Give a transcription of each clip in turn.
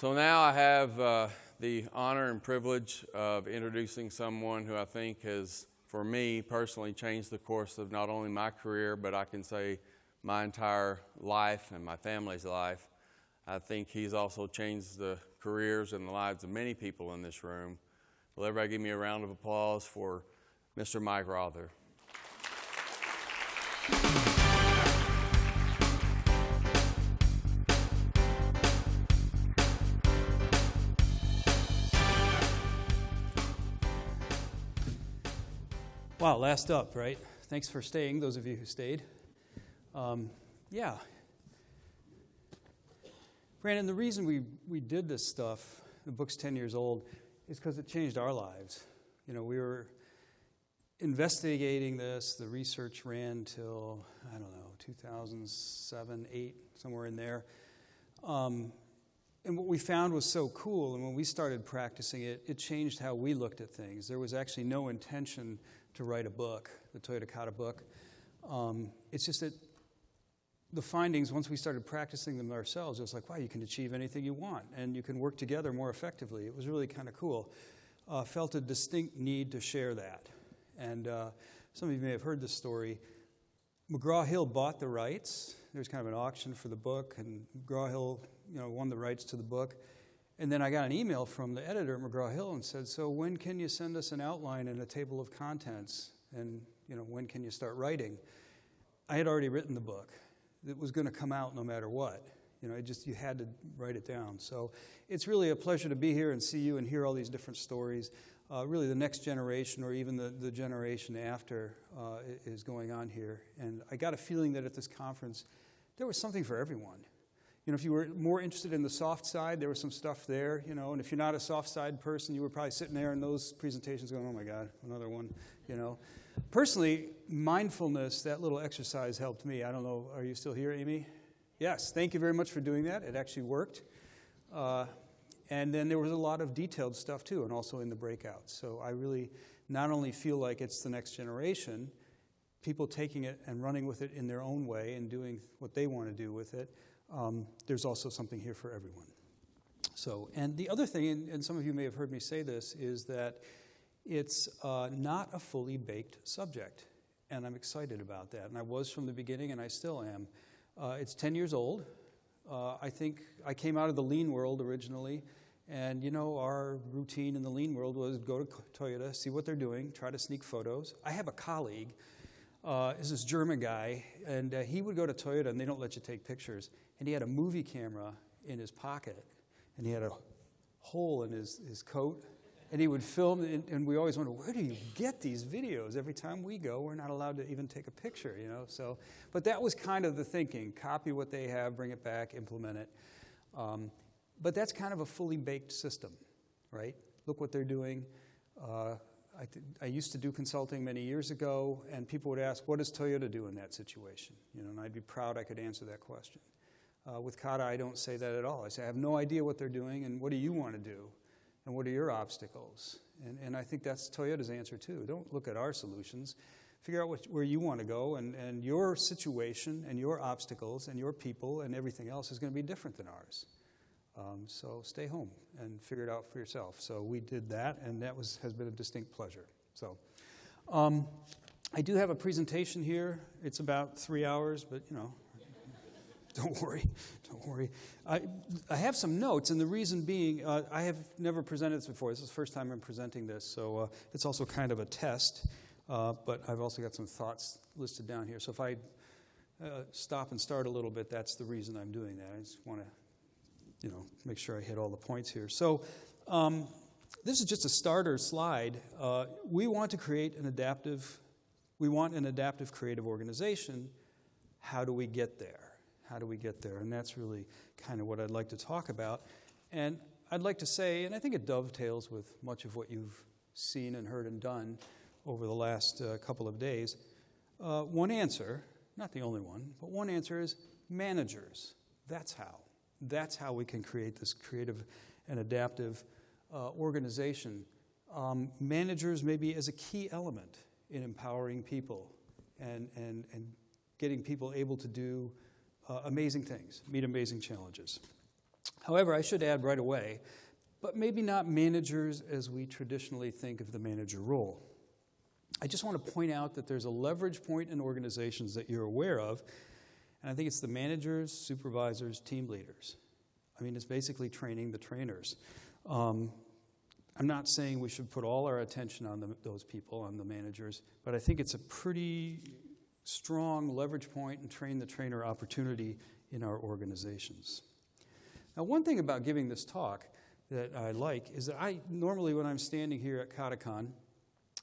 So now I have the honor and privilege of introducing someone who I think has, for me personally, changed the course of not only my career, but I can say my entire life and my family's life. I think he's also changed the careers and the lives of many people in this room. Will everybody give me a round of applause for Mr. Mike Rother? Wow, last up, right? Thanks for staying, those of you who stayed. Yeah. Brandon, the reason we did this stuff, the book's 10 years old, is because it changed our lives. You know, we were investigating this. The research ran till, 2007, 8, somewhere in there. And what we found was so cool, and when we started practicing it, it changed how we looked at things. There was actually no intention to write a book, the Toyota Kata book. It's just that the findings, once we started practicing them ourselves, it was like, wow, you can achieve anything you want, and you can work together more effectively. It was really kind of cool. Felt a distinct need to share that. And some of you may have heard this story. McGraw-Hill bought the rights. There was kind of an auction for the book, and McGraw-Hill won the rights to the book. And then I got an email from the editor at McGraw-Hill and said, so when can you send us an outline and a table of contents? And, when can you start writing? I had already written the book. It was going to come out no matter what. You had to write it down. So it's really a pleasure to be here and see you and hear all these different stories. Really the next generation or even the generation after is going on here. And I got a feeling that at this conference, there was something for everyone. If you were more interested in the soft side, there was some stuff there, and if you're not a soft side person, you were probably sitting there in those presentations going, oh my God, another one, Personally, mindfulness, that little exercise helped me. I don't know, are you still here, Amy? Yes, thank you very much for doing that. It actually worked. And then there was a lot of detailed stuff too, and also in the breakouts. So I really not only feel like it's the next generation, people taking it and running with it in their own way and doing what they want to do with it, there's also something here for everyone. So, and the other thing, and some of you may have heard me say this, is that it's not a fully baked subject, and I'm excited about that. And I was from the beginning, and I still am. It's 10 years old. I think I came out of the lean world originally, and our routine in the lean world was go to Toyota, see what they're doing, try to sneak photos. I have a colleague, is this German guy, and he would go to Toyota, and they don't let you take pictures. And he had a movie camera in his pocket, and he had a hole in his coat, and he would film, and we always wonder, where do you get these videos? Every time we go, we're not allowed to even take a picture, So, but that was kind of the thinking: copy what they have, bring it back, implement it. But that's kind of a fully baked system, right? Look what they're doing. I used to do consulting many years ago, and people would ask, what does Toyota do in that situation? And I'd be proud I could answer that question. With Kata, I don't say that at all. I say, I have no idea what they're doing, and what do you want to do? And what are your obstacles? And I think that's Toyota's answer, too. Don't look at our solutions. Figure out where you want to go, and your situation and your obstacles and your people and everything else is going to be different than ours. So stay home and figure it out for yourself. So we did that, and that has been a distinct pleasure. So I do have a presentation here. It's about 3 hours, but, don't worry. I have some notes, and the reason being, I have never presented this before. This is the first time I'm presenting this, so it's also kind of a test, but I've also got some thoughts listed down here. So if I stop and start a little bit, that's the reason I'm doing that. I just want to make sure I hit all the points here. So this is just a starter slide. We want to create an adaptive creative organization. How do we get there? And that's really kind of what I'd like to talk about. And I'd like to say, and I think it dovetails with much of what you've seen and heard and done over the last couple of days. One answer, not the only one, but one answer is managers. That's how we can create this creative and adaptive organization. Managers maybe as a key element in empowering people and getting people able to do amazing things, meet amazing challenges. However, I should add right away, but maybe not managers as we traditionally think of the manager role. I just want to point out that there's a leverage point in organizations that you're aware of, and I think it's the managers, supervisors, team leaders. I mean, it's basically training the trainers. I'm not saying we should put all our attention on those people, on the managers, but I think it's a pretty strong leverage point and train the trainer opportunity in our organizations. Now, one thing about giving this talk that I like is that normally when I'm standing here at KataCon,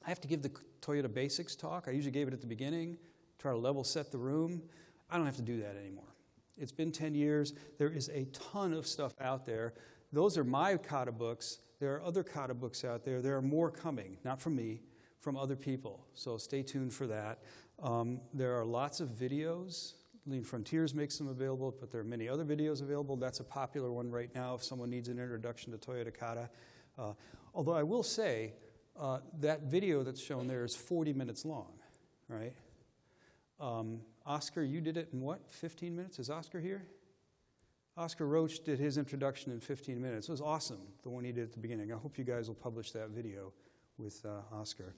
I have to give the Toyota Basics talk. I usually gave it at the beginning, try to level set the room. I don't have to do that anymore. It's been 10 years. There is a ton of stuff out there. Those are my Kata books. There are other Kata books out there. There are more coming, not from me, from other people. So stay tuned for that. There are lots of videos. Lean Frontiers makes them available, but there are many other videos available. That's a popular one right now if someone needs an introduction to Toyota Kata. Although I will say, that video that's shown there is 40 minutes long, right? Oscar, you did it in what, 15 minutes? Is Oscar here? Oscar Roach did his introduction in 15 minutes. It was awesome, the one he did at the beginning. I hope you guys will publish that video with Oscar.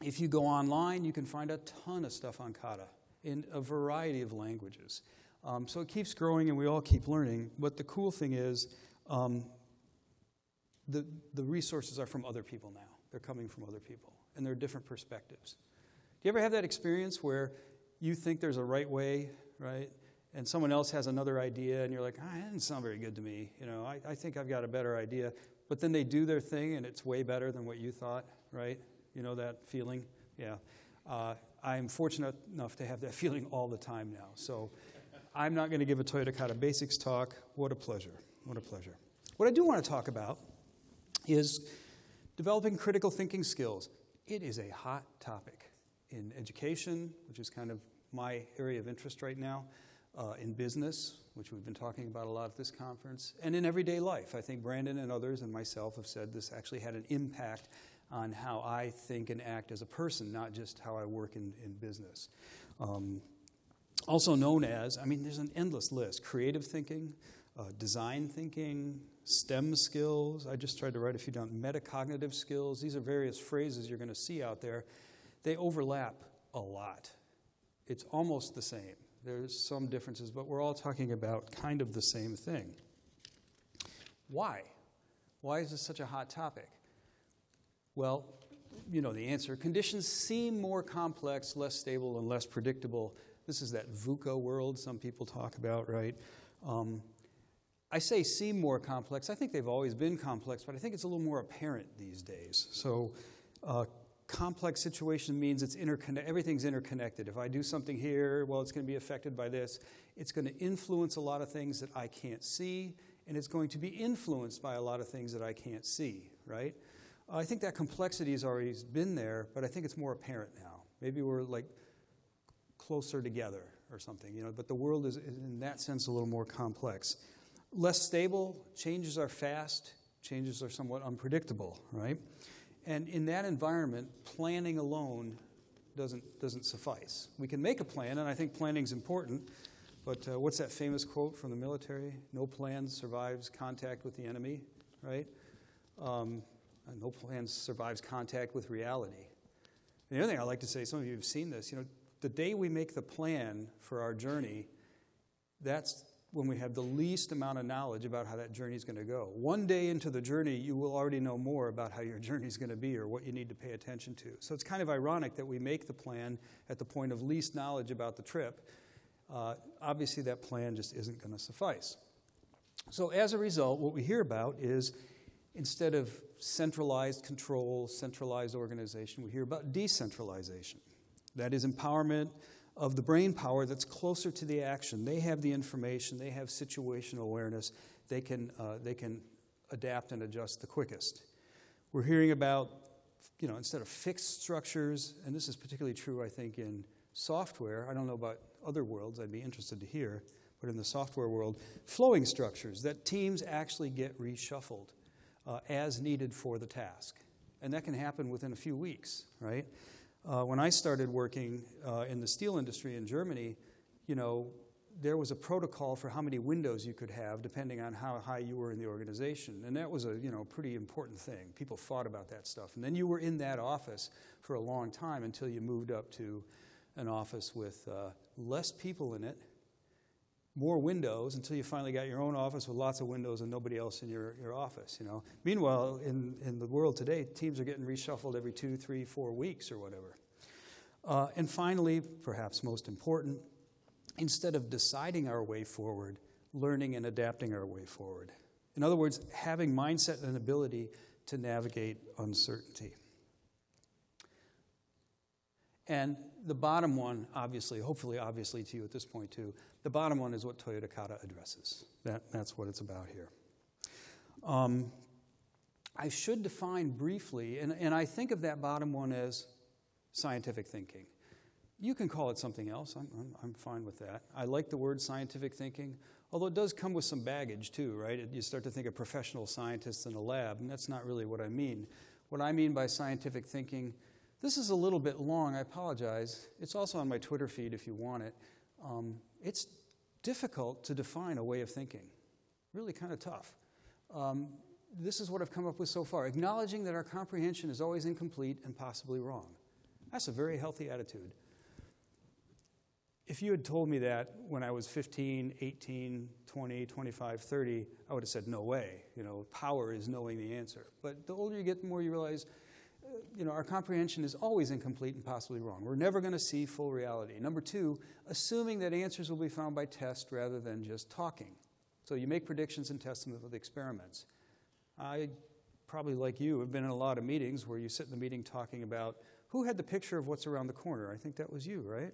If you go online, you can find a ton of stuff on Kata in a variety of languages. So it keeps growing and we all keep learning. But the cool thing is the resources are from other people now. They're coming from other people, and they're different perspectives. Do you ever have that experience where you think there's a right way, right? And someone else has another idea, and you're like, that didn't sound very good to me. You know, I think I've got a better idea. But then they do their thing, and it's way better than what you thought, right? You know that feeling? Yeah. I'm fortunate enough to have that feeling all the time now. So I'm not going to give a Toyota Kata Basics talk. What a pleasure. What a pleasure. What I do want to talk about is developing critical thinking skills. It is a hot topic in education, which is kind of my area of interest right now, in business, which we've been talking about a lot at this conference, and in everyday life. I think Brandon and others and myself have said this actually had an impact on how I think and act as a person, not just how I work in business. Also known as, there's an endless list: creative thinking, design thinking, STEM skills. I just tried to write a few down. Metacognitive skills. These are various phrases you're going to see out there. They overlap a lot. It's almost the same. There's some differences, but we're all talking about kind of the same thing. Why? Why is this such a hot topic? Well, you know the answer. Conditions seem more complex, less stable, and less predictable. This is that VUCA world some people talk about, right? I say seem more complex. I think they've always been complex, but I think it's a little more apparent these days. So complex situation means it's everything's interconnected. If I do something here, well, it's going to be affected by this. It's going to influence a lot of things that I can't see, and it's going to be influenced by a lot of things that I can't see, right? I think that complexity has already been there, but I think it's more apparent now. Maybe we're like closer together or something, you know, but the world is in that sense a little more complex. Less stable, changes are fast, changes are somewhat unpredictable, right? And in that environment, planning alone doesn't suffice. We can make a plan, and I think planning is important, but what's that famous quote from the military? No plan survives contact with the enemy, right? No plan survives contact with reality. And the other thing I like to say, some of you have seen this, you know, the day we make the plan for our journey, that's when we have the least amount of knowledge about how that journey is going to go. One day into the journey, you will already know more about how your journey is going to be or what you need to pay attention to. So it's kind of ironic that we make the plan at the point of least knowledge about the trip. Obviously, that plan just isn't going to suffice. So as a result, what we hear about is instead of centralized control, centralized organization, we hear about decentralization. That is empowerment of the brain power that's closer to the action. They have the information. They have situational awareness. They can adapt and adjust the quickest. We're hearing about, you know, instead of fixed structures, and this is particularly true, I think, in software. I don't know about other worlds. I'd be interested to hear. But in the software world, flowing structures, that teams actually get reshuffled as needed for the task. And that can happen within a few weeks, right? When I started working in the steel industry in Germany, you know, there was a protocol for how many windows you could have depending on how high you were in the organization. And that was a pretty important thing. People fought about that stuff. And then you were in that office for a long time until you moved up to an office with less people in it, more windows, until you finally got your own office with lots of windows and nobody else in your office. Meanwhile, in the world today, teams are getting reshuffled every 2, 3, 4 weeks or whatever. And finally, perhaps most important, instead of deciding our way forward, learning and adapting our way forward. In other words, having mindset and ability to navigate uncertainty. And the bottom one, obviously, hopefully obviously to you at this point too, the bottom one is what Toyota Kata addresses. That's what it's about here. I should define briefly, and I think of that bottom one as scientific thinking. You can call it something else. I'm fine with that. I like the word scientific thinking, although it does come with some baggage too, right? You start to think of professional scientists in a lab, and that's not really what I mean. What I mean by scientific thinking, this is a little bit long, I apologize. It's also on my Twitter feed if you want it. It's difficult to define a way of thinking, really kind of tough. This is what I've come up with so far. Acknowledging that our comprehension is always incomplete and possibly wrong. That's a very healthy attitude. If you had told me that when I was 15, 18, 20, 25, 30, I would have said, no way. Power is knowing the answer. But the older you get, the more you realize, our comprehension is always incomplete and possibly wrong. We're never going to see full reality. Number two, assuming that answers will be found by test rather than just talking. So you make predictions and test them with experiments. I, probably like you, have been in a lot of meetings where you sit in the meeting talking about who had the picture of what's around the corner. I think that was you, right?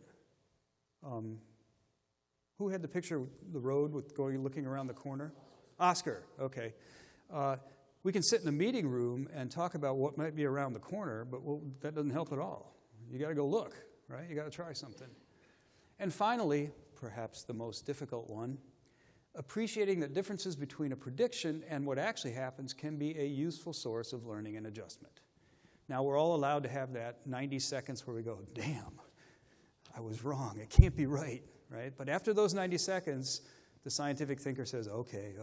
Who had the picture of the road with looking around the corner? Oscar, okay. We can sit in the meeting room and talk about what might be around the corner, but that doesn't help at all. You got to go look, right? You got to try something. And finally, perhaps the most difficult one, appreciating that differences between a prediction and what actually happens can be a useful source of learning and adjustment. Now, we're all allowed to have that 90 seconds where we go, damn, I was wrong. It can't be right, right? But after those 90 seconds, the scientific thinker says, okay,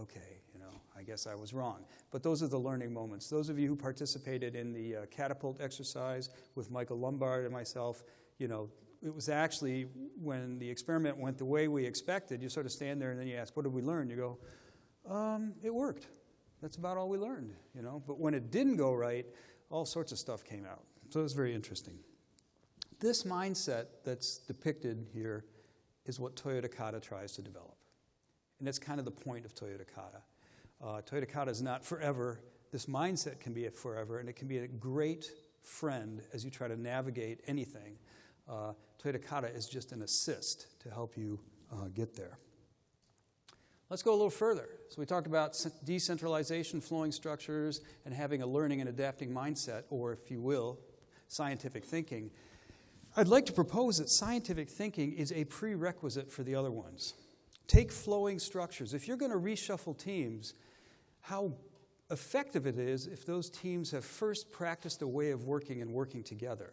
I guess I was wrong. But those are the learning moments. Those of you who participated in the catapult exercise with Michael Lombard and myself, it was actually when the experiment went the way we expected, you sort of stand there and then you ask, what did we learn? You go, it worked. That's about all we learned, But when it didn't go right, all sorts of stuff came out. So it was very interesting. This mindset that's depicted here is what Toyota Kata tries to develop. And that's kind of the point of Toyota Kata. Toyota Kata is not forever. This mindset can be forever, and it can be a great friend as you try to navigate anything. Toyota Kata is just an assist to help you get there. Let's go a little further. So we talked about decentralization, flowing structures, and having a learning and adapting mindset, or if you will, scientific thinking. I'd like to propose that scientific thinking is a prerequisite for the other ones. Take flowing structures. If you're going to reshuffle teams, how effective it is if those teams have first practiced a way of working and working together.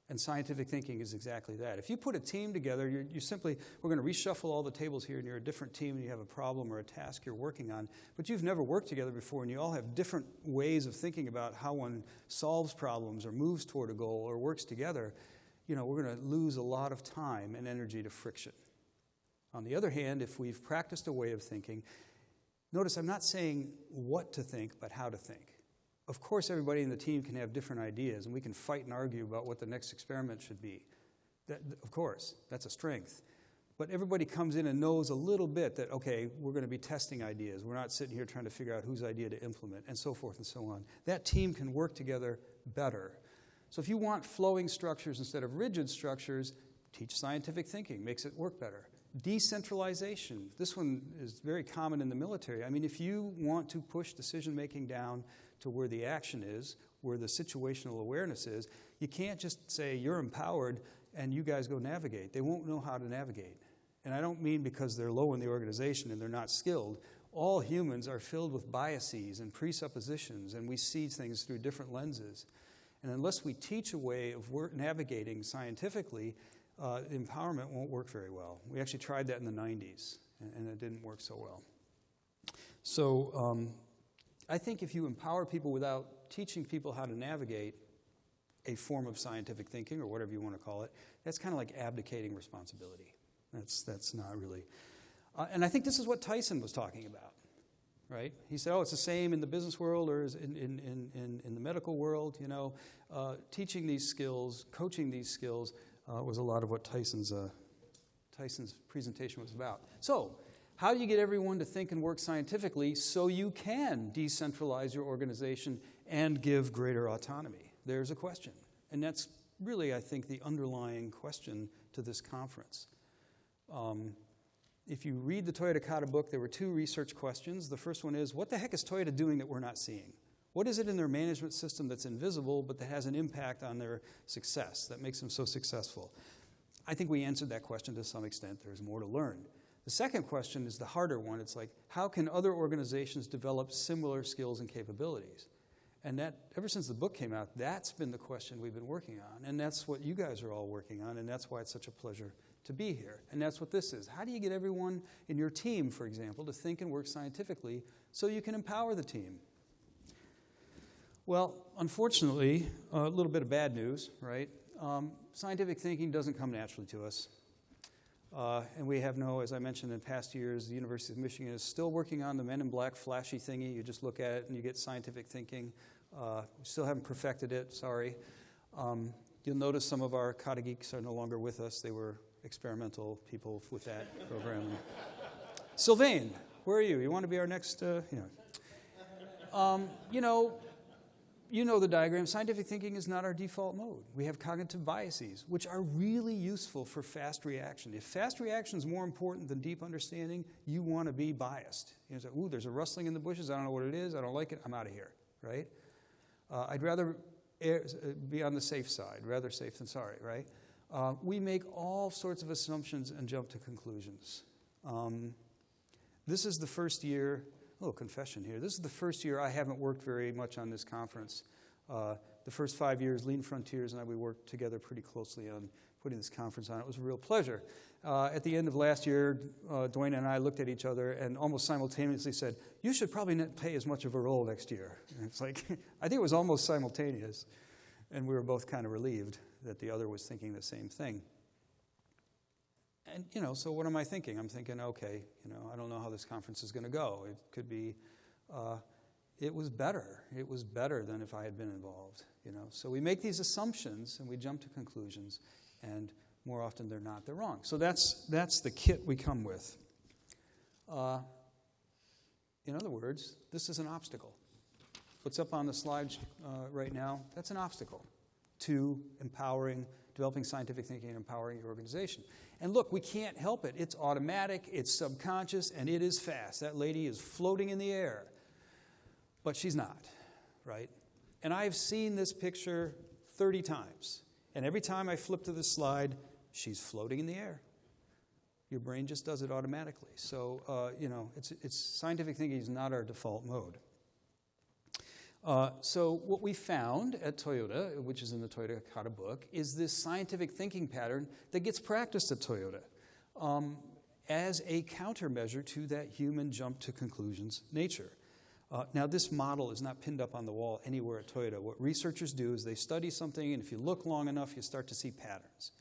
And scientific thinking is exactly that. If you put a team together, we're going to reshuffle all the tables here, and you're a different team, and you have a problem or a task you're working on, but you've never worked together before, and you all have different ways of thinking about how one solves problems or moves toward a goal or works together. We're going to lose a lot of time and energy to friction. On the other hand, if we've practiced a way of thinking, notice I'm not saying what to think, but how to think. Of course, everybody in the team can have different ideas, and we can fight and argue about what the next experiment should be. Of course, that's a strength. But everybody comes in and knows a little bit that, okay, we're going to be testing ideas. We're not sitting here trying to figure out whose idea to implement, and so forth and so on. That team can work together better. So if you want flowing structures instead of rigid structures, teach scientific thinking, makes it work better. Decentralization. This one is very common in the military. I mean, if you want to push decision-making down to where the action is, where the situational awareness is, you can't just say, you're empowered, and you guys go navigate. They won't know how to navigate. And I don't mean because they're low in the organization and they're not skilled. All humans are filled with biases and presuppositions, and we see things through different lenses. And unless we teach a way of navigating scientifically, empowerment won't work very well. We actually tried that in the 90s, and it didn't work so well. So I think if you empower people without teaching people how to navigate a form of scientific thinking, or whatever you want to call it, that's kind of like abdicating responsibility. That's not really... and I think this is what Tyson was talking about, right? He said, oh, it's the same in the business world or in the medical world, you know. Teaching these skills, coaching these skills was a lot of what Tyson's presentation was about. So, how do you get everyone to think and work scientifically so you can decentralize your organization and give greater autonomy? There's a question. And that's really, I think, the underlying question to this conference. If you read the Toyota Kata book, there were 2 research questions. The first one is, what the heck is Toyota doing that we're not seeing? What is it in their management system that's invisible but that has an impact on their success, that makes them so successful? I think we answered that question to some extent. There's more to learn. The second question is the harder one. It's like, how can other organizations develop similar skills and capabilities? And that, ever since the book came out, that's been the question we've been working on. And that's what you guys are all working on, and that's why it's such a pleasure to be here. And that's what this is. How do you get everyone in your team, for example, to think and work scientifically so you can empower the team? Well, unfortunately, a little bit of bad news, right? Scientific thinking doesn't come naturally to us. And we have no, as I mentioned in past years, the University of Michigan is still working on the Men in Black flashy thingy. You just look at it and you get scientific thinking. We still haven't perfected it, sorry. You'll notice some of our Kata geeks are no longer with us. They were experimental people with that program. Sylvain, where are you? You want to be our next, you know the diagram. Scientific thinking is not our default mode. We have cognitive biases, which are really useful for fast reaction. If fast reaction is more important than deep understanding, you want to be biased. You know, ooh, there's a rustling in the bushes. I don't know what it is. I don't like it. I'm out of here, right? I'd rather be on the safe side, rather safe than sorry, right? We make all sorts of assumptions and jump to conclusions. This is the first year, a little confession here, this is the first year I haven't worked very much on this conference. The first 5 years, Lean Frontiers and we worked together pretty closely on putting this conference on. It was a real pleasure. At the end of last year, Dwayne and I looked at each other and almost simultaneously said, you should probably not play as much of a role next year. And it's like, I think it was almost simultaneous. And we were both kind of relieved that the other was thinking the same thing. And, so what am I thinking? I'm thinking, okay, I don't know how this conference is going to go. It could be, it was better. It was better than if I had been involved, So we make these assumptions and we jump to conclusions, and more often than not, they're wrong. So that's the kit we come with. In other words, this is an obstacle. What's up on the slide right now, that's an obstacle to developing scientific thinking and empowering your organization. And look, we can't help it. It's automatic, it's subconscious, and it is fast. That lady is floating in the air. But she's not, right? And I've seen this picture 30 times. And every time I flip to this slide, she's floating in the air. Your brain just does it automatically. So, it's scientific thinking is not our default mode. So what we found at Toyota, which is in the Toyota Kata book, is this scientific thinking pattern that gets practiced at Toyota as a countermeasure to that human jump to conclusions nature. Now, this model is not pinned up on the wall anywhere at Toyota. What researchers do is they study something, and if you look long enough, you start to see patterns.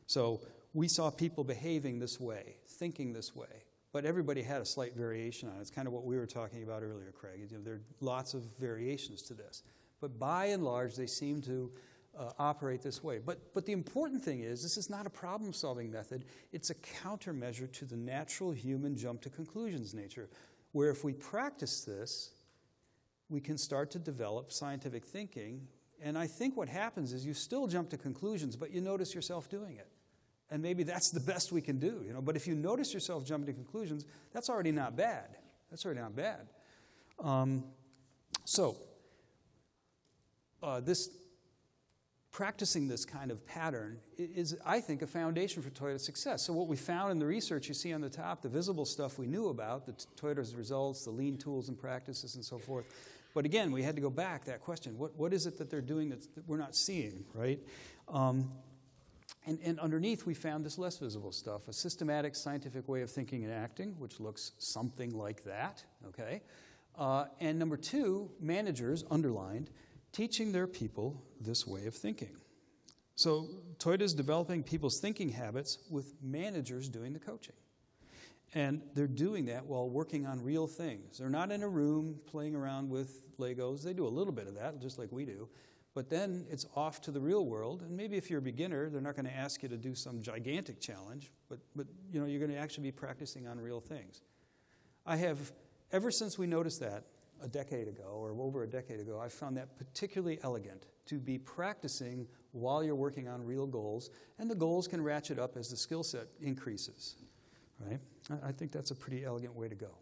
So we saw people behaving this way, thinking this way. But everybody had a slight variation on it. It's kind of what we were talking about earlier, Craig. There are lots of variations to this. But by and large, they seem to operate this way. But the important thing is, this is not a problem-solving method. It's a countermeasure to the natural human jump to conclusions nature, where if we practice this, we can start to develop scientific thinking. And I think what happens is you still jump to conclusions, but you notice yourself doing it. And maybe that's the best we can do, But if you notice yourself jumping to conclusions, that's already not bad. That's already not bad. Practicing this kind of pattern is, I think, a foundation for Toyota's success. So what we found in the research you see on the top, the visible stuff we knew about, the Toyota's results, the lean tools and practices and so forth. But again, we had to go back that question. What is it that they're doing that we're not seeing, right? And underneath, we found this less visible stuff, a systematic scientific way of thinking and acting, which looks something like that, okay? And number 2, managers, underlined, teaching their people this way of thinking. So Toyota's developing people's thinking habits with managers doing the coaching. And they're doing that while working on real things. They're not in a room playing around with Legos. They do a little bit of that, just like we do. But then it's off to the real world. And maybe if you're a beginner, they're not going to ask you to do some gigantic challenge. But you know, you're going to actually be practicing on real things. I have, ever since we noticed that a decade ago, or over a decade ago, I found that particularly elegant to be practicing while you're working on real goals. And the goals can ratchet up as the skill set increases. Right? I think that's a pretty elegant way to go.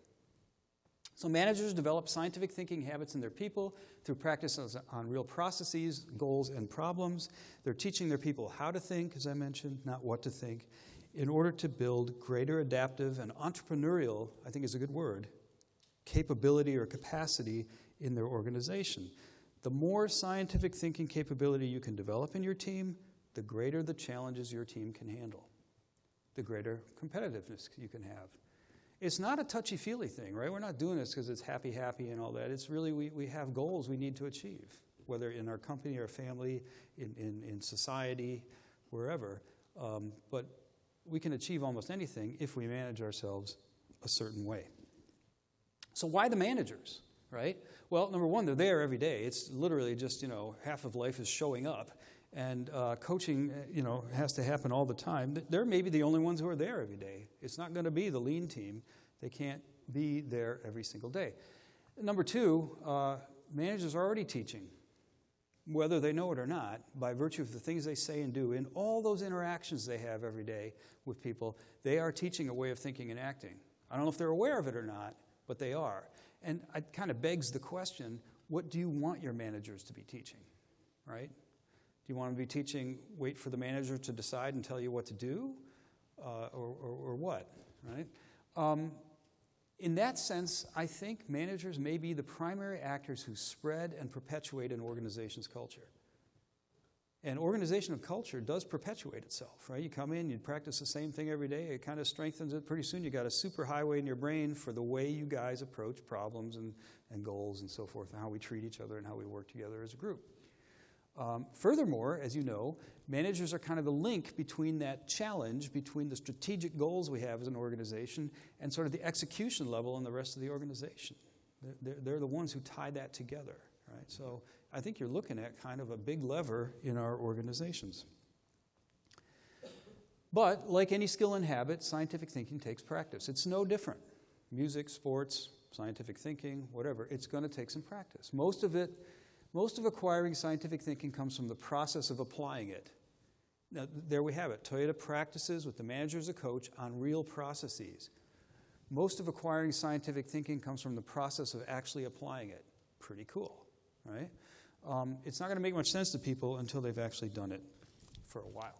So managers develop scientific thinking habits in their people through practices on real processes, goals, and problems. They're teaching their people how to think, as I mentioned, not what to think, in order to build greater adaptive and entrepreneurial, I think is a good word, capability or capacity in their organization. The more scientific thinking capability you can develop in your team, the greater the challenges your team can handle, the greater competitiveness you can have. It's not a touchy-feely thing, right? We're not doing this because it's happy and all that. It's really, we have goals we need to achieve, whether in our company or family, in society, wherever. But we can achieve almost anything if we manage ourselves a certain way. So why the managers, right? Well, number 1, they're there every day. It's literally just, half of life is showing up. And coaching, has to happen all the time. They're maybe the only ones who are there every day. It's not going to be the lean team. They can't be there every single day. Number 2, managers are already teaching, whether they know it or not, by virtue of the things they say and do. In all those interactions they have every day with people, they are teaching a way of thinking and acting. I don't know if they're aware of it or not, but they are. And it kind of begs the question, what do you want your managers to be teaching, right? Do you want to be teaching, wait for the manager to decide and tell you what to do, or what, right? In that sense, I think managers may be the primary actors who spread and perpetuate an organization's culture. And organizational culture does perpetuate itself, right? You come in, you practice the same thing every day, it kind of strengthens it. Pretty soon you got a superhighway in your brain for the way you guys approach problems and goals and so forth, and how we treat each other and how we work together as a group. Furthermore, as you know, managers are kind of the link between that challenge, between the strategic goals we have as an organization and sort of the execution level in the rest of the organization. They're the ones who tie that together, right? So I think you're looking at kind of a big lever in our organizations. But like any skill and habit, scientific thinking takes practice. It's no different. Music, sports, scientific thinking, whatever, it's going to take some practice. Most of acquiring scientific thinking comes from the process of applying it. Now, there we have it. Toyota practices with the manager as a coach on real processes. Most of acquiring scientific thinking comes from the process of actually applying it. Pretty cool, right? It's not going to make much sense to people until they've actually done it for a while.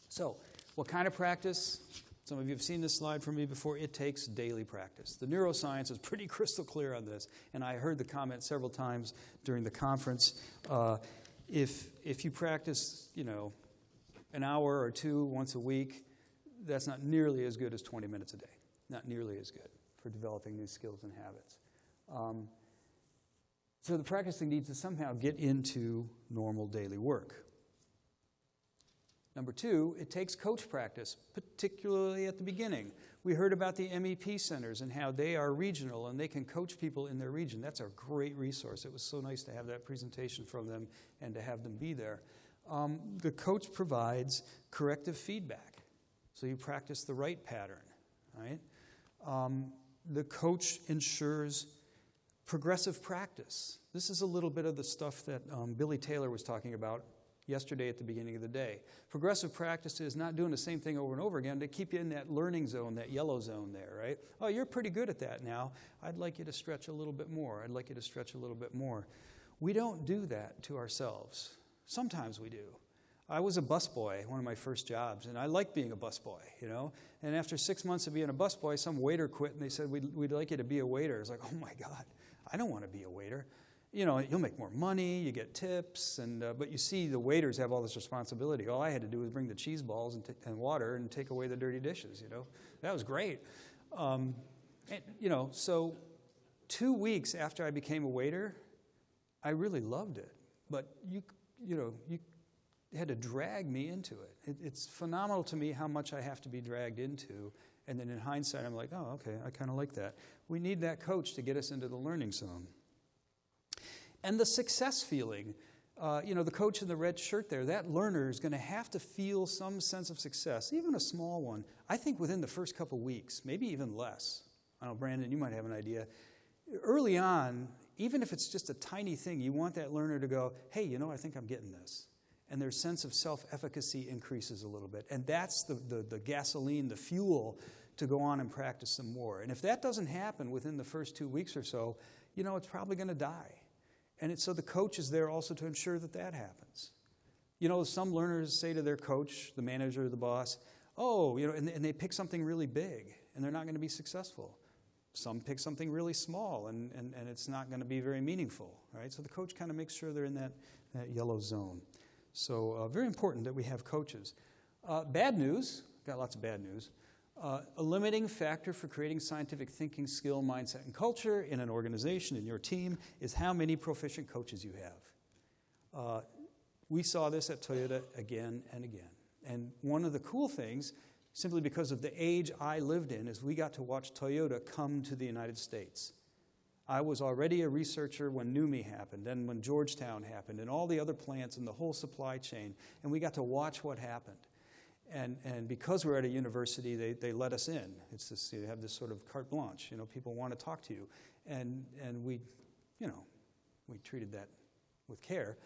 So, what kind of practice? Some of you have seen this slide from me before. It takes daily practice. The neuroscience is pretty crystal clear on this, and I heard the comment several times during the conference. If you practice, an hour or 2 once a week, that's not nearly as good as 20 minutes a day. Not nearly as good for developing new skills and habits. So the practicing needs to somehow get into normal daily work. Number 2, it takes coach practice, particularly at the beginning. We heard about the MEP centers and how they are regional and they can coach people in their region. That's a great resource. It was so nice to have that presentation from them and to have them be there. The coach provides corrective feedback, so you practice the right pattern, right? The coach ensures progressive practice. This is a little bit of the stuff that Billy Taylor was talking about yesterday at the beginning of the day. Progressive practice is not doing the same thing over and over again to keep you in that learning zone, that yellow zone there, right? Oh, you're pretty good at that now. I'd like you to stretch a little bit more. I'd like you to stretch a little bit more. We don't do that to ourselves. Sometimes we do. I was a busboy, one of my first jobs, and I liked being a busboy, And after 6 months of being a busboy, some waiter quit, and they said, we'd like you to be a waiter. It's like, oh my God, I don't want to be a waiter. you'll make more money, you get tips, but you see the waiters have all this responsibility. All I had to do was bring the cheese balls and water and take away the dirty dishes, That was great. So 2 weeks after I became a waiter, I really loved it. But you had to drag me into it. It's phenomenal to me how much I have to be dragged into. And then in hindsight, I'm like, oh, okay, I kind of like that. We need that coach to get us into the learning zone. And the success feeling, the coach in the red shirt there, that learner is going to have to feel some sense of success, even a small one, I think within the first couple weeks, maybe even less. I don't know, Brandon, you might have an idea. Early on, even if it's just a tiny thing, you want that learner to go, hey, I think I'm getting this. And their sense of self-efficacy increases a little bit. And that's the gasoline, the fuel to go on and practice some more. And if that doesn't happen within the first 2 weeks or so, it's probably going to die. And so the coach is there also to ensure that happens. Some learners say to their coach, the manager, the boss, and they pick something really big, and they're not going to be successful. Some pick something really small, and it's not going to be very meaningful, right? So the coach kind of makes sure they're in that yellow zone. So very important that we have coaches. Bad news, got lots of bad news. A limiting factor for creating scientific thinking, skill, mindset, and culture in an organization, in your team, is how many proficient coaches you have. We saw this at Toyota again and again. And one of the cool things, simply because of the age I lived in, is we got to watch Toyota come to the United States. I was already a researcher when NUMMI happened, and when Georgetown happened, and all the other plants and the whole supply chain, and we got to watch what happened. And because we're at a university, they let us in. It's this, you have this sort of carte blanche. People want to talk to you, and we treated that with care.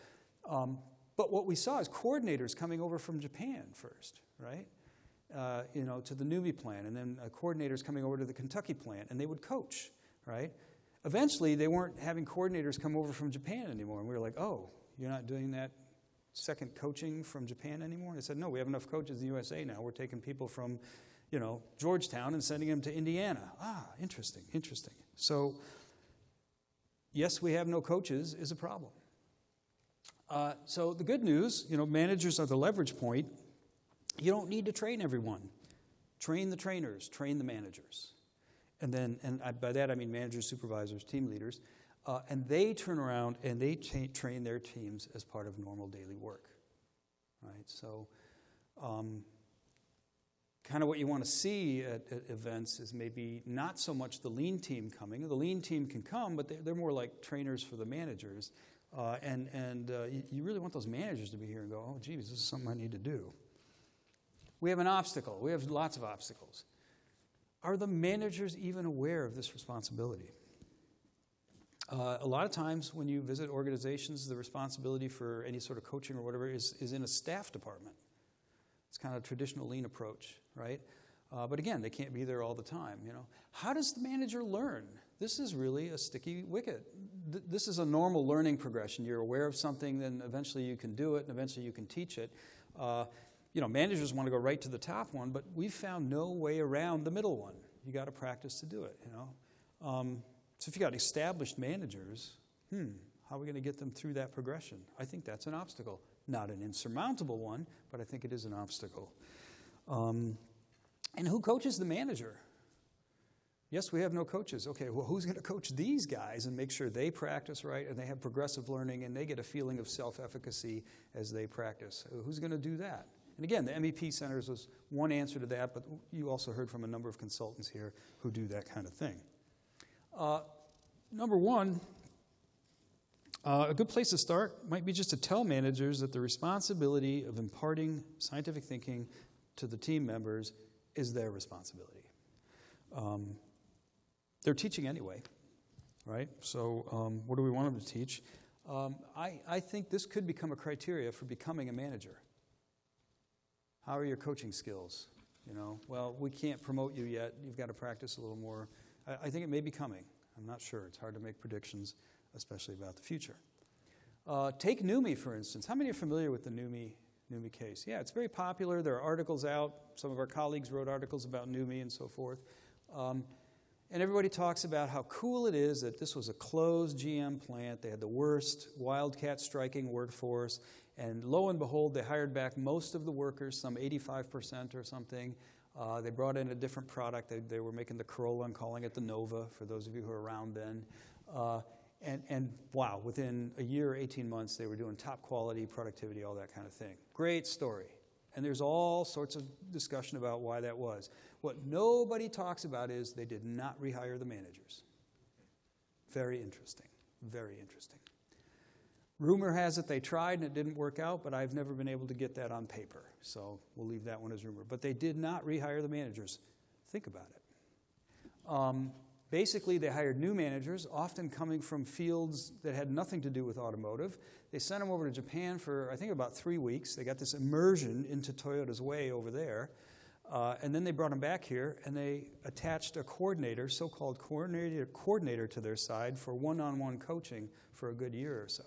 But what we saw is coordinators coming over from Japan first, right? To the NUMMI plant, and then coordinators coming over to the Kentucky plant, and they would coach, right? Eventually, they weren't having coordinators come over from Japan anymore, and we were like, oh, you're not doing that second coaching from Japan anymore? And they said, no, we have enough coaches in the USA now. We're taking people from, Georgetown and sending them to Indiana. Interesting. So, yes, we have no coaches is a problem. So the good news, managers are the leverage point. You don't need to train everyone. Train the trainers, train the managers. And by that I mean managers, supervisors, team leaders. And they turn around and they train their teams as part of normal daily work, right? So kind of what you want to see at events is maybe not so much the lean team coming. The lean team can come, but they're more like trainers for the managers. You really want those managers to be here and go, oh, geez, this is something I need to do. We have an obstacle. We have lots of obstacles. Are the managers even aware of this responsibility? A lot of times when you visit organizations, the responsibility for any sort of coaching or whatever is in a staff department. It's kind of a traditional lean approach, right? But again, they can't be there all the time, How does the manager learn? This is really a sticky wicket. This is a normal learning progression. You're aware of something, then eventually you can do it, and eventually you can teach it. Managers want to go right to the top one, but we've found no way around the middle one. You got to practice to do it, So if you got established managers, how are we going to get them through that progression? I think that's an obstacle. Not an insurmountable one, but I think it is an obstacle. And who coaches the manager? Yes, we have no coaches. Okay, well, who's going to coach these guys and make sure they practice right and they have progressive learning and they get a feeling of self-efficacy as they practice? Who's going to do that? And again, the MEP centers was one answer to that, but you also heard from a number of consultants here who do that kind of thing. Number one, a good place to start might be just to tell managers that the responsibility of imparting scientific thinking to the team members is their responsibility. They're teaching anyway, right? So what do we want them to teach? I think this could become a criteria for becoming a manager. How are your coaching skills? Well, we can't promote you yet. You've got to practice a little more. I think it may be coming. I'm not sure. It's hard to make predictions, especially about the future. Take NUMMI, for instance. How many are familiar with the NUMMI case? Yeah, it's very popular. There are articles out. Some of our colleagues wrote articles about NUMMI and so forth. And everybody talks about how cool it is that this was a closed GM plant. They had the worst wildcat striking workforce. And lo and behold, they hired back most of the workers, some 85% or something. They brought in a different product. They were making the Corolla and calling it the Nova, for those of you who are around then. And wow, within a year or 18 months, they were doing top quality, productivity, all that kind of thing. Great story. And there's all sorts of discussion about why that was. What nobody talks about is they did not rehire the managers. Very interesting, very interesting. Rumor has it they tried and it didn't work out, but I've never been able to get that on paper. So we'll leave that one as rumor. But they did not rehire the managers. Think about it. Basically, they hired new managers, often coming from fields that had nothing to do with automotive. They sent them over to Japan for, I think, about 3 weeks. They got this immersion into Toyota's way over there. And then they brought them back here, and they attached a coordinator, so-called coordinator to their side for one-on-one coaching for a good year or so.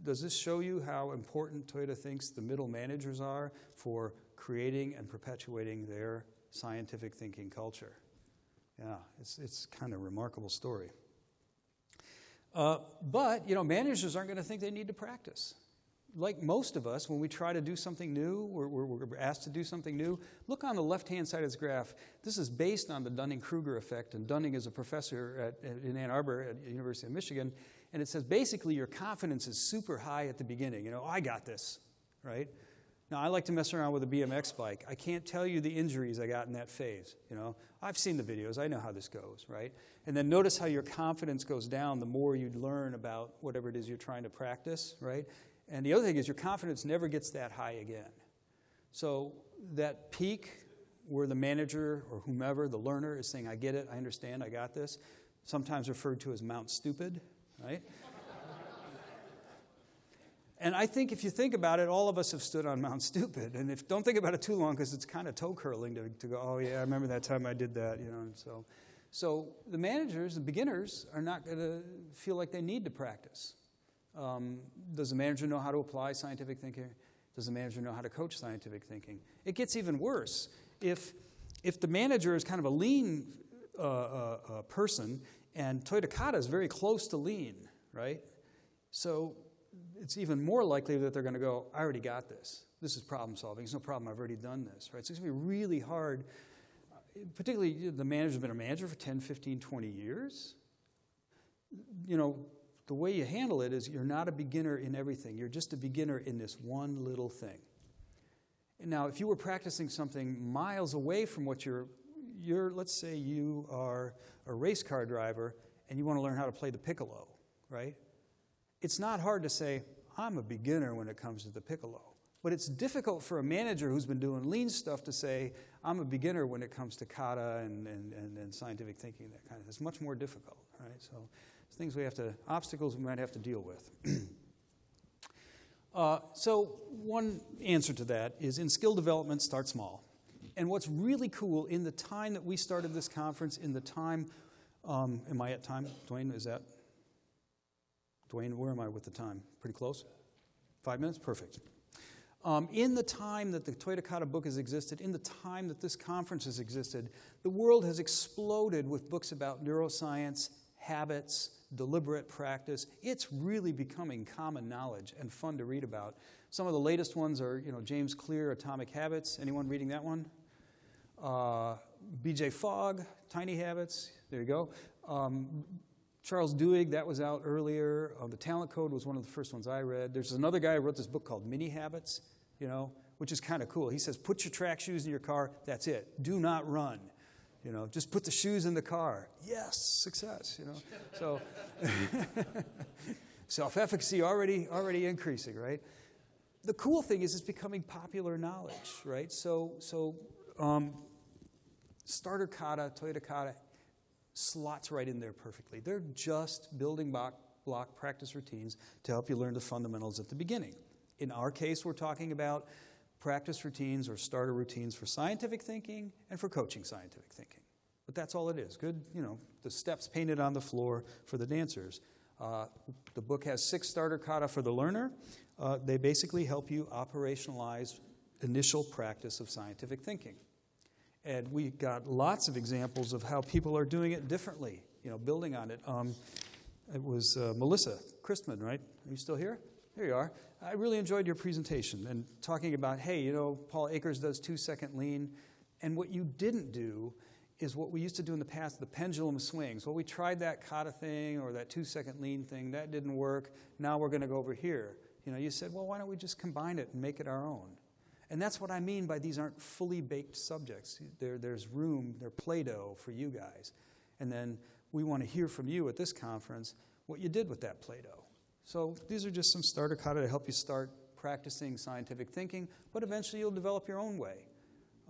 Does this show you how important Toyota thinks the middle managers are for creating and perpetuating their scientific thinking culture? Yeah, it's kind of a remarkable story. But, managers aren't going to think they need to practice. Like most of us, when we try to do something new, we're asked to do something new, look on the left-hand side of this graph. This is based on the Dunning-Kruger effect, and Dunning is a professor in Ann Arbor at the University of Michigan, and it says basically your confidence is super high at the beginning. I got this, right? Now, I like to mess around with a BMX bike. I can't tell you the injuries I got in that phase, I've seen the videos. I know how this goes, right? And then notice how your confidence goes down the more you learn about whatever it is you're trying to practice, right? And the other thing is your confidence never gets that high again. So that peak where the manager or whomever, the learner, is saying, I get it, I understand, I got this, sometimes referred to as Mount Stupid, right? And I think if you think about it, all of us have stood on Mount Stupid. And don't think about it too long because it's kind of toe-curling to go, oh, yeah, I remember that time I did that. And so the managers, the beginners, are not going to feel like they need to practice. Does the manager know how to apply scientific thinking? Does the manager know how to coach scientific thinking? It gets even worse. If the manager is kind of a lean person, and Toyota Kata is very close to lean, right? So it's even more likely that they're going to go, I already got this. This is problem solving. It's no problem. I've already done this, right? So it's going to be really hard, particularly the manager's been a manager for 10, 15, 20 years. The way you handle it is you're not a beginner in everything. You're just a beginner in this one little thing. And now, if you were practicing something miles away from what let's say you are a race car driver and you want to learn how to play the piccolo, right? It's not hard to say, I'm a beginner when it comes to the piccolo. But it's difficult for a manager who's been doing lean stuff to say, I'm a beginner when it comes to kata and scientific thinking, that kind of thing. It's much more difficult, right? So things obstacles we might have to deal with. So one answer to that is in skill development, start small. And what's really cool, in the time that we started this conference, am I at time? Dwayne, is that? Dwayne, where am I with the time? Pretty close? 5 minutes? Perfect. In the time that the Toyota Kata book has existed, in the time that this conference has existed, the world has exploded with books about neuroscience, habits, deliberate practice. It's really becoming common knowledge and fun to read about. Some of the latest ones are, James Clear, Atomic Habits. Anyone reading that one? B.J. Fogg, Tiny Habits. There you go. Charles Duhigg, that was out earlier. The Talent Code was one of the first ones I read. There's another guy who wrote this book called Mini Habits, which is kind of cool. He says, put your track shoes in your car. That's it. Do not run. Just put the shoes in the car. Yes, success, So self-efficacy already increasing, right? The cool thing is it's becoming popular knowledge, right? So starter kata, Toyota Kata, slots right in there perfectly. They're just building block practice routines to help you learn the fundamentals at the beginning. In our case, we're talking about practice routines or starter routines for scientific thinking and for coaching scientific thinking. But that's all it is. Good, the steps painted on the floor for the dancers. The book has 6 starter kata for the learner. They basically help you operationalize initial practice of scientific thinking. And we got lots of examples of how people are doing it differently, building on it. It was Melissa Christman, right? Are you still here? There you are. I really enjoyed your presentation and talking about, hey, Paul Akers does 2-second lean. And what you didn't do is what we used to do in the past, the pendulum swings. Well, we tried that kata thing or that 2-second lean thing. That didn't work. Now we're going to go over here. You said, well, why don't we just combine it and make it our own? And that's what I mean by these aren't fully baked subjects. There's room, they're Play-Doh for you guys. And then we want to hear from you at this conference what you did with that Play-Doh. So these are just some starter kata to help you start practicing scientific thinking, but eventually you'll develop your own way.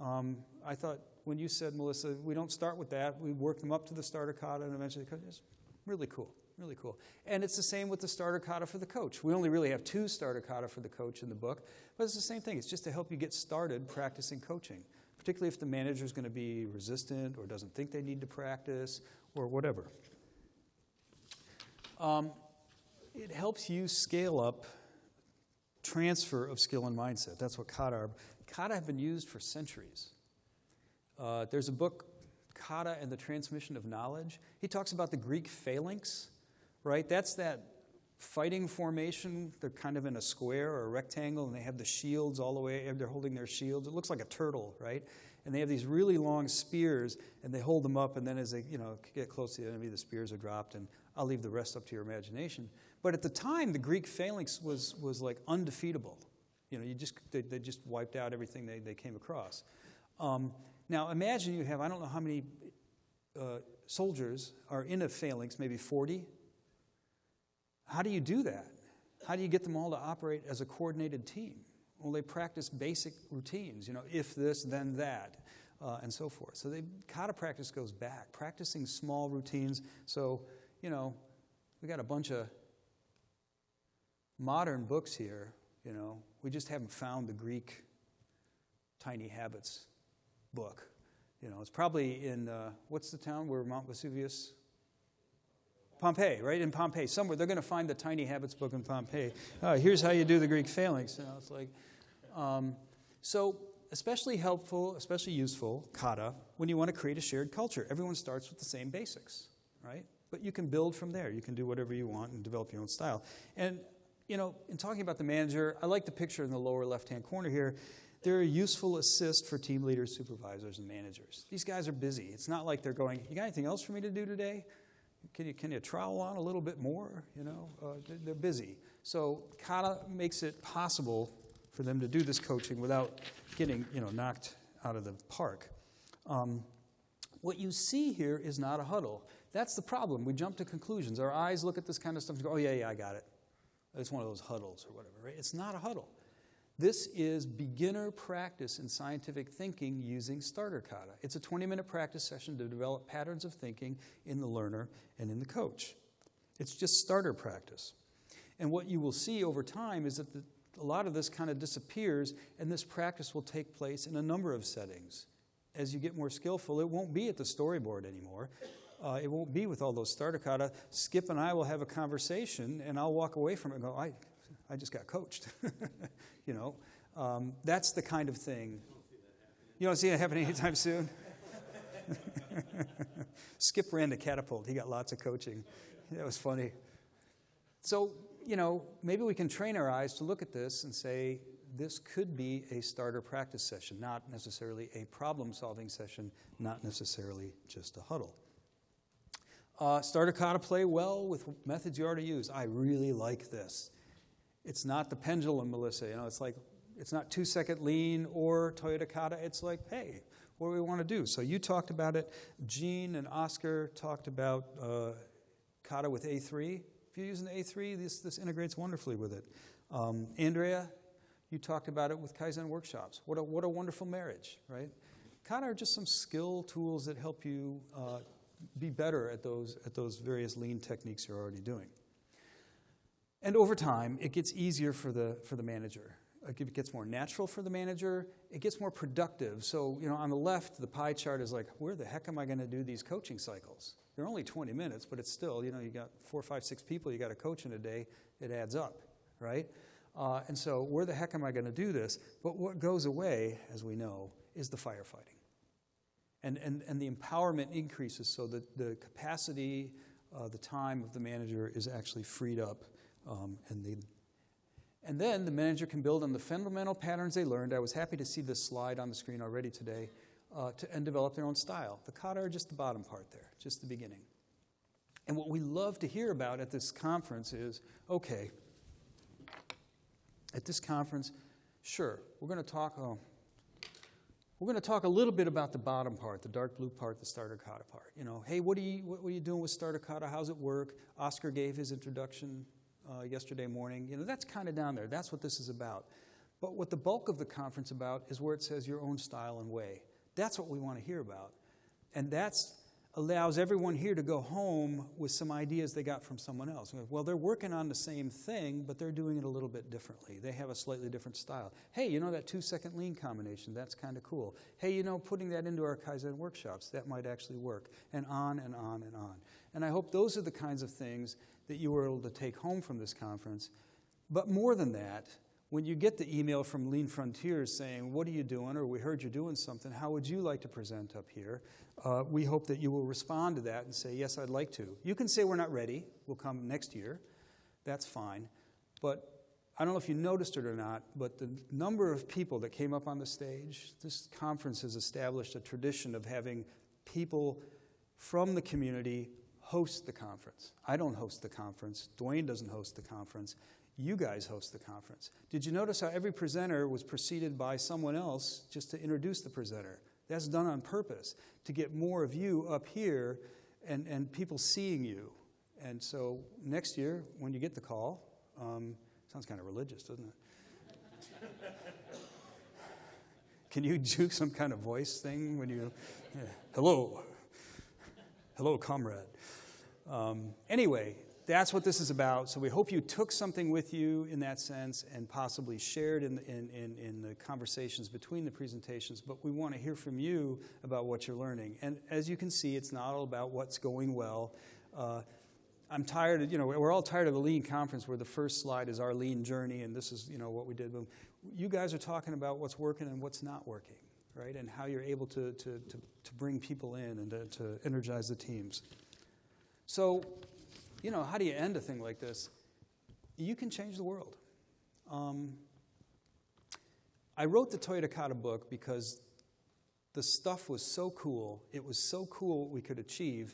I thought when you said, Melissa, we don't start with that, we work them up to the starter kata and eventually it's really cool, really cool. And it's the same with the starter kata for the coach. We only really have 2 starter kata for the coach in the book, but it's the same thing. It's just to help you get started practicing coaching, particularly if the manager is going to be resistant or doesn't think they need to practice or whatever. It helps you scale up transfer of skill and mindset. That's what kata are. Kata have been used for centuries. There's a book, Kata and the Transmission of Knowledge. He talks about the Greek phalanx, right? That's that fighting formation. They're kind of in a square or a rectangle, and they have the shields all the way. They're holding their shields. It looks like a turtle, right? And they have these really long spears, and they hold them up, and then as they get close to the enemy, the spears are dropped, and I'll leave the rest up to your imagination. But at the time, the Greek phalanx was like undefeatable. They just wiped out everything they came across. Now imagine you have, I don't know how many soldiers are in a phalanx, maybe 40. How do you do that? How do you get them all to operate as a coordinated team? Well, they practice basic routines, if this, then that, and so forth. So kata practice goes back, practicing small routines. So, we got a bunch of modern books here, we just haven't found the Greek Tiny Habits book. It's probably in, what's the town where Mount Vesuvius? Pompeii, right? In Pompeii, somewhere. They're going to find the Tiny Habits book in Pompeii. Here's how you do the Greek phalanx. It's like, so especially helpful, especially useful, kata, when you want to create a shared culture. Everyone starts with the same basics, right? But you can build from there. You can do whatever you want and develop your own style. And, in talking about the manager, I like the picture in the lower left-hand corner here. They're a useful assist for team leaders, supervisors, and managers. These guys are busy. It's not like they're going, you got anything else for me to do today? Can you trowel on a little bit more? They're busy. So kata makes it possible for them to do this coaching without getting, knocked out of the park. What you see here is not a huddle. That's the problem. We jump to conclusions. Our eyes look at this kind of stuff and go, oh, yeah, I got it. It's one of those huddles or whatever, right? It's not a huddle. This is beginner practice in scientific thinking using starter kata. It's a 20-minute practice session to develop patterns of thinking in the learner and in the coach. It's just starter practice. And what you will see over time is that a lot of this kind of disappears, and this practice will take place in a number of settings. As you get more skillful, it won't be at the storyboard anymore. It won't be with all those starter kata. Skip and I will have a conversation, and I'll walk away from it and go, I just got coached. That's the kind of thing. You don't see that happening anytime soon? Skip ran to Catapult. He got lots of coaching. That was funny. So, maybe we can train our eyes to look at this and say, this could be a starter practice session, not necessarily a problem-solving session, not necessarily just a huddle. Starter kata play well with methods you already use. I really like this. It's not the pendulum, Melissa. It's not 2-second lean or Toyota kata. It's like, hey, what do we want to do? So you talked about it. Gene and Oscar talked about kata with A3. If you're using A3, this integrates wonderfully with it. Andrea, you talked about it with Kaizen workshops. What a wonderful marriage, right? Kata are just some skill tools that help you be better at those various lean techniques you're already doing. And over time, it gets easier for the manager. It gets more natural for the manager. It gets more productive. So, on the left, the pie chart is like, where the heck am I going to do these coaching cycles? They're only 20 minutes, but it's still, you got 4, 5, 6 people you got to coach in a day. It adds up, right? And so, where the heck am I going to do this? But what goes away, as we know, is the firefighting. And the empowerment increases so that the capacity, the time of the manager is actually freed up. And then the manager can build on the fundamental patterns they learned. I was happy to see this slide on the screen already today, and develop their own style. The kata are just the bottom part there, just the beginning. And what we love to hear about at this conference is, okay, at this conference, sure, we're going to talk a little bit about the bottom part, the dark blue part, the starter kata part. You know, hey, what are you doing with starter kata? How's it work? Oscar gave his introduction yesterday morning. You know, that's kind of down there. That's what this is about. But what the bulk of the conference about is where it says your own style and way. That's what we want to hear about. And that allows everyone here to go home with some ideas they got from someone else. Well, they're working on the same thing, but they're doing it a little bit differently. They have a slightly different style. Hey, you know that 2-second lean combination, that's kind of cool. Hey, you know, putting that into our Kaizen workshops, that might actually work. And on and on and on. And I hope those are the kinds of things that you were able to take home from this conference. But more than that, when you get the email from Lean Frontiers saying, what are you doing, or we heard you're doing something, how would you like to present up here? We hope that you will respond to that and say, yes, I'd like to. You can say we're not ready, we'll come next year. That's fine. But I don't know if you noticed it or not, but the number of people that came up on the stage, this conference has established a tradition of having people from the community host the conference. I don't host the conference. Dwayne doesn't host the conference. You guys host the conference. Did you notice how every presenter was preceded by someone else just to introduce the presenter? That's done on purpose, to get more of you up here and people seeing you. And so next year, when you get the call, sounds kind of religious, doesn't it? Can you do some kind of voice thing when you, hello, comrade. Anyway, that's what this is about. So we hope you took something with you in that sense and possibly shared in the conversations between the presentations. But we want to hear from you about what you're learning. And as you can see, it's not all about what's going well. I'm tired, we're all tired of the Lean conference where the first slide is our Lean journey and this is, what we did. But you guys are talking about what's working and what's not working, right? And how you're able to bring people in and to energize the teams. So, how do you end a thing like this? You can change the world. I wrote the Toyota Kata book because the stuff was so cool. It was so cool what we could achieve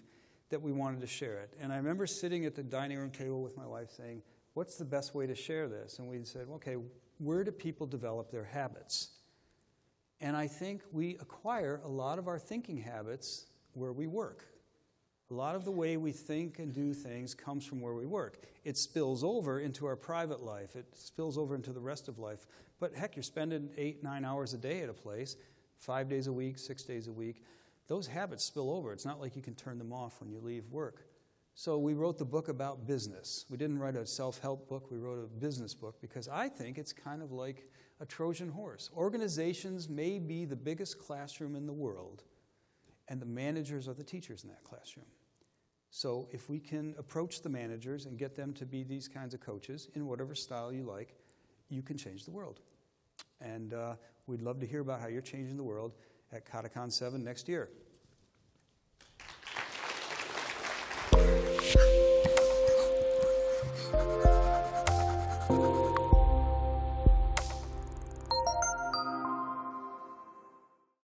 that we wanted to share it. And I remember sitting at the dining room table with my wife saying, what's the best way to share this? And we said, okay, where do people develop their habits? And I think we acquire a lot of our thinking habits where we work. A lot of the way we think and do things comes from where we work. It spills over into our private life. It spills over into the rest of life. But heck, you're spending 8-9 hours a day at a place, 5 days a week, 6 days a week. Those habits spill over. It's not like you can turn them off when you leave work. So we wrote the book about business. We didn't write a self-help book. We wrote a business book because I think it's kind of like a Trojan horse. Organizations may be the biggest classroom in the world, and the managers are the teachers in that classroom. So if we can approach the managers and get them to be these kinds of coaches in whatever style you like, you can change the world. And we'd love to hear about how you're changing the world at KataCon6 next year.